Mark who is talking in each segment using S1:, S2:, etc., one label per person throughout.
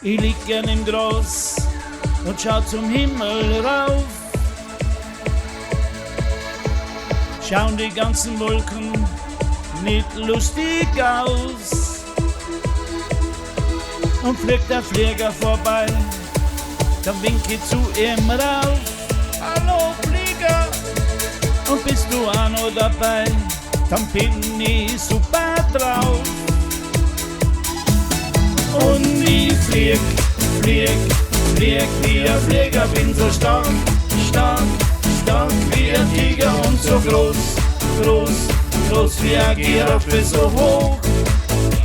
S1: Ich lieg gern im Gras und schau zum Himmel rauf. Schauen die ganzen Wolken nicht lustig aus. Und fliegt der Flieger vorbei, dann wink ich zu ihm rauf. Hallo Flieger, und bist du auch noch dabei, dann bin ich super drauf. Und ich flieg wie ein Flieger, bin so stark wie ein Tiger und so groß wie ein Giraffe, so hoch,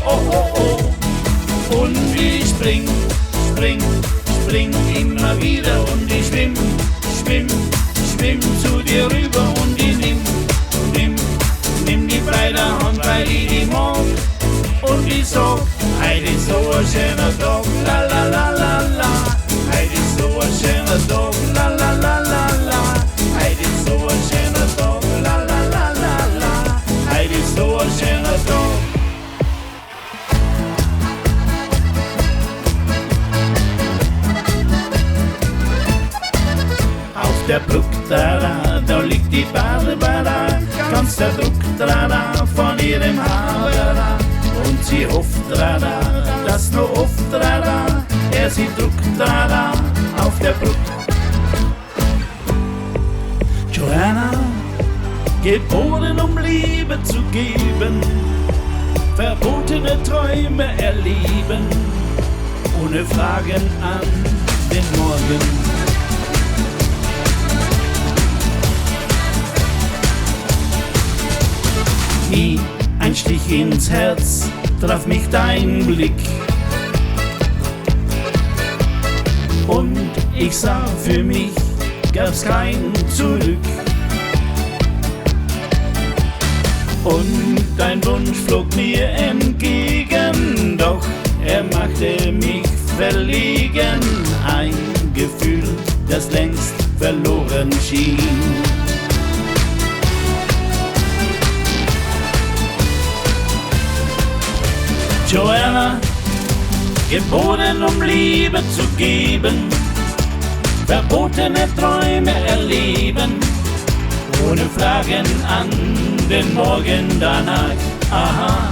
S1: oh. Und ich spring immer wieder und ich schwimm zu dir rüber und ich nimm die breite Hand, weil ich die mag. Und ich sag, heute ist so ein schöner Tag, la la la la la. Heute ist so ein schöner Tag, la la la la la. Heute ist so ein schöner Tag, la la la la la. Heute ist so ein schöner Tag. Auf der Brücke, da liegt die Barbara, ganz der Druck von ihrem Haar. Und sie hofft dass nur oft er sie druckt auf der Brücke. Joanna, geboren um Liebe zu geben, verbotene Träume erleben, ohne Fragen an den Morgen. Wie ein Stich ins Herz traf mich dein Blick und ich sah, für mich gab's kein Zurück. Und dein Wunsch flog mir entgegen, doch er machte mich verlegen. Ein Gefühl, das längst verloren schien. Joanna, geboren um Liebe zu geben, verbotene Träume erleben, ohne Fragen an den Morgen danach. Aha,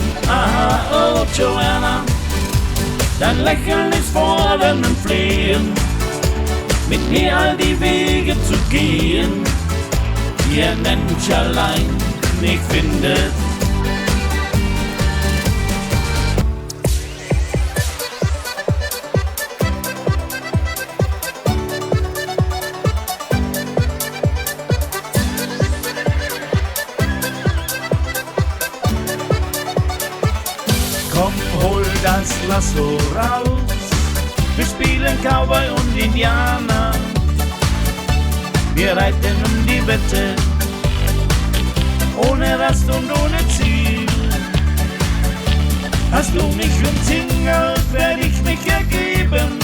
S1: oh Joanna, dein Lächeln ist fordern und flehen, mit mir all die Wege zu gehen, die ein Mensch allein nicht findet. Komm, hol das Lasso raus, wir spielen Cowboy und Indianer. Wir reiten um die Wette, ohne Rast und ohne Ziel. Hast du mich umzingelt, werd ich mich ergeben,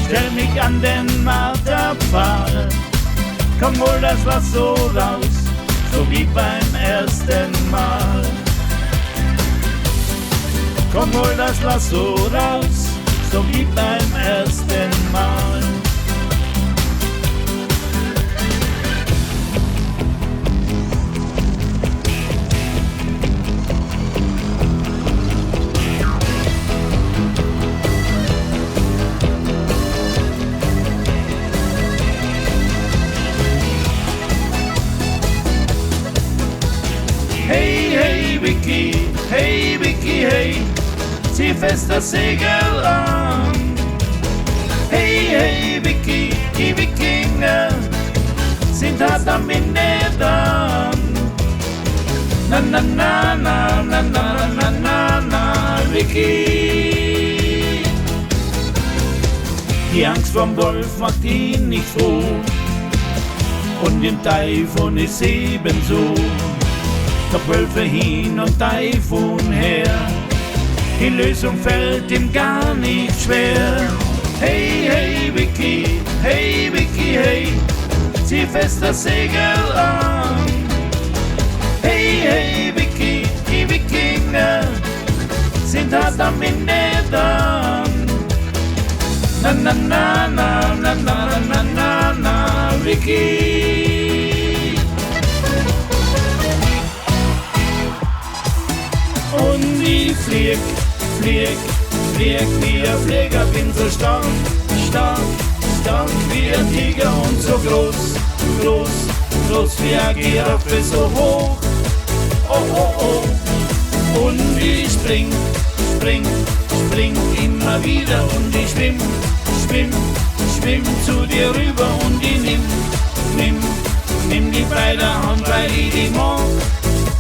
S1: stell mich an den Marterpfahl. Komm, hol das Lasso raus, so wie beim ersten Mal. Komm, hol das Lasso raus, so wie beim ersten Mal. Hey, Vicky, hey, zieh fest das Segel an. Hey, Vicky, die Wikinger sind hart am Winde dran. Na, Vicky. Die Angst vorm Wolf macht ihn nicht froh und im Taifun ist ebenso. Doch Wölfe hin und Taifun her, die Lösung fällt ihm gar nicht schwer. Hey, Vicky, hey, zieh fest das Segel an. Hey, Vicky, die Wikinger sind hart am Winde dran. Na na na na na na na na na Vicky. Und ich flieg wie ein Flieger, bin so stark wie ein Tiger und so groß wie eine Giraffe, so hoch, oh. Und ich spring immer wieder und ich schwimm zu dir rüber und ich nimm die bei der Hand, weil ich die mag.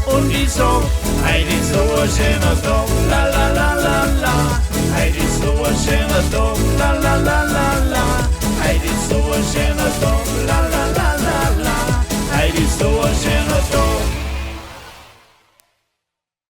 S1: Und ich sag, heute ist so ein schöner Tag, la la la la la. Heute ist so ein schöner Tag, la la la la.